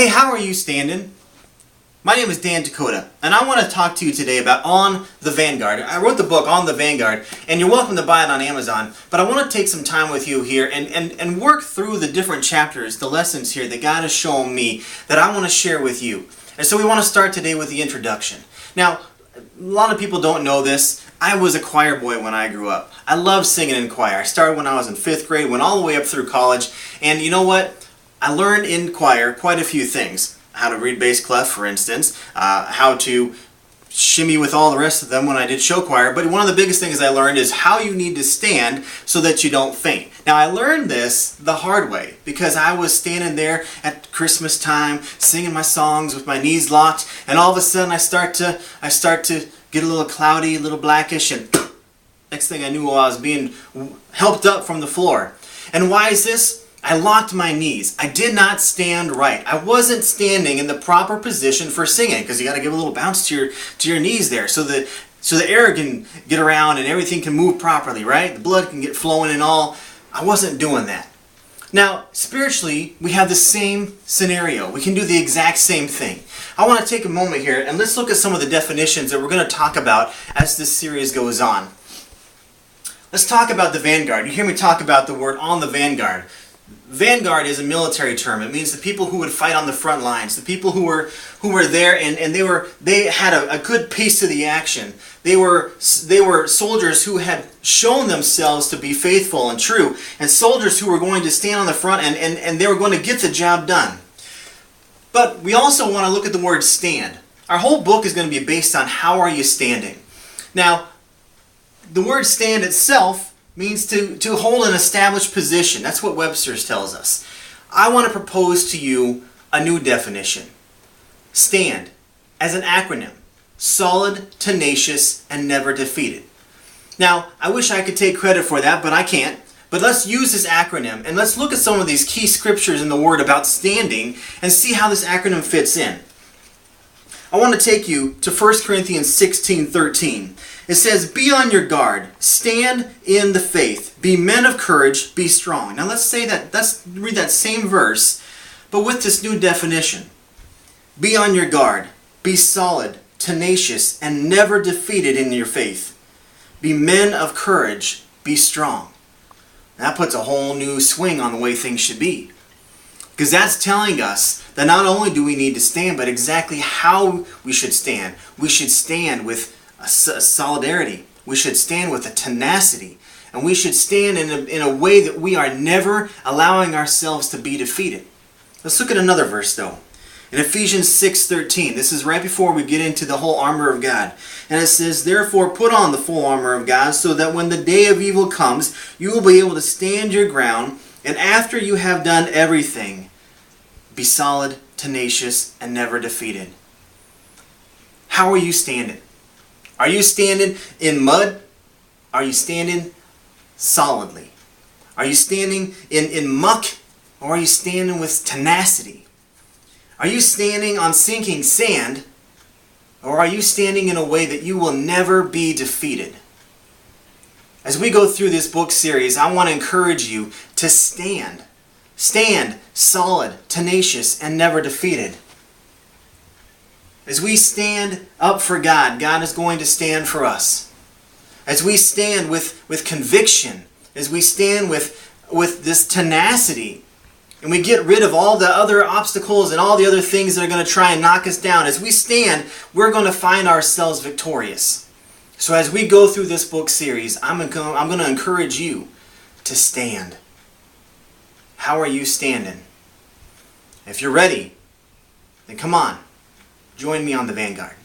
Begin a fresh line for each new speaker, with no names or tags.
Hey, how are you standing? My name is Dan Tichota, and I want to talk to you today about On The Vanguard. I wrote the book On The Vanguard, and you're welcome to buy it on Amazon, but I want to take some time with you here and work through the different chapters, the lessons here that God has shown me that I want to share with you. And so we want to start today with the introduction. Now, a lot of people don't know this. I was a choir boy when I grew up. I loved singing in choir. I started when I was in 5th grade, went all the way up through college, and you know what? I learned in choir quite a few things. How to read bass clef, for instance, how to shimmy with all the rest of them when I did show choir, but one of the biggest things I learned is how you need to stand so that you don't faint. Now I learned this the hard way because I was standing there at Christmas time singing my songs with my knees locked, and all of a sudden I start to get a little cloudy, a little blackish, and next thing I knew I was being helped up from the floor. And why is this? I locked my knees. I did not stand right. I wasn't standing in the proper position for singing, because you got to give a little bounce to your knees there so the air can get around and everything can move properly, right? The blood can get flowing and all. I wasn't doing that. Now, spiritually, we have the same scenario. We can do the exact same thing. I want to take a moment here and let's look at some of the definitions that we're going to talk about as this series goes on. Let's talk about the vanguard. You hear me talk about the word on the vanguard. Vanguard is a military term. It means the people who would fight on the front lines, the people who were there and they had a good piece to the action. They were soldiers who had shown themselves to be faithful and true, and soldiers who were going to stand on the front and they were going to get the job done. But we also want to look at the word stand. Our whole book is going to be based on how are you standing. Now, the word stand itself means to hold an established position. That's what Webster's tells us. I want to propose to you a new definition. Stand, as an acronym, solid, tenacious, and never defeated. Now, I wish I could take credit for that, but I can't. But let's use this acronym, and let's look at some of these key scriptures in the Word about standing and see how this acronym fits in. I want to take you to 1 Corinthians 16:13. It says, "Be on your guard, stand in the faith, be men of courage, be strong." Now let's read that same verse, but with this new definition. Be on your guard, be solid, tenacious, and never defeated in your faith. Be men of courage, be strong. That puts a whole new swing on the way things should be. Because that's telling us that not only do we need to stand, but exactly how we should stand. We should stand with a solidarity. We should stand with a tenacity. And we should stand in a way that we are never allowing ourselves to be defeated. Let's look at another verse though. In Ephesians 6:13, this is right before we get into the whole armor of God. And it says, "Therefore put on the full armor of God, so that when the day of evil comes, you will be able to stand your ground, and after you have done everything, be solid, tenacious, and never defeated." How are you standing? Are you standing in mud? Are you standing solidly? Are you standing in muck? Or are you standing with tenacity? Are you standing on sinking sand? Or are you standing in a way that you will never be defeated? As we go through this book series, I want to encourage you to stand. Stand solid, tenacious, and never defeated. As we stand up for God, God is going to stand for us. As we stand with conviction, as we stand with this tenacity, and we get rid of all the other obstacles and all the other things that are going to try and knock us down, as we stand, we're going to find ourselves victorious. So as we go through this book series, I'm going to encourage you to stand. How are you standing? If you're ready, then come on. Join me on the Vanguard.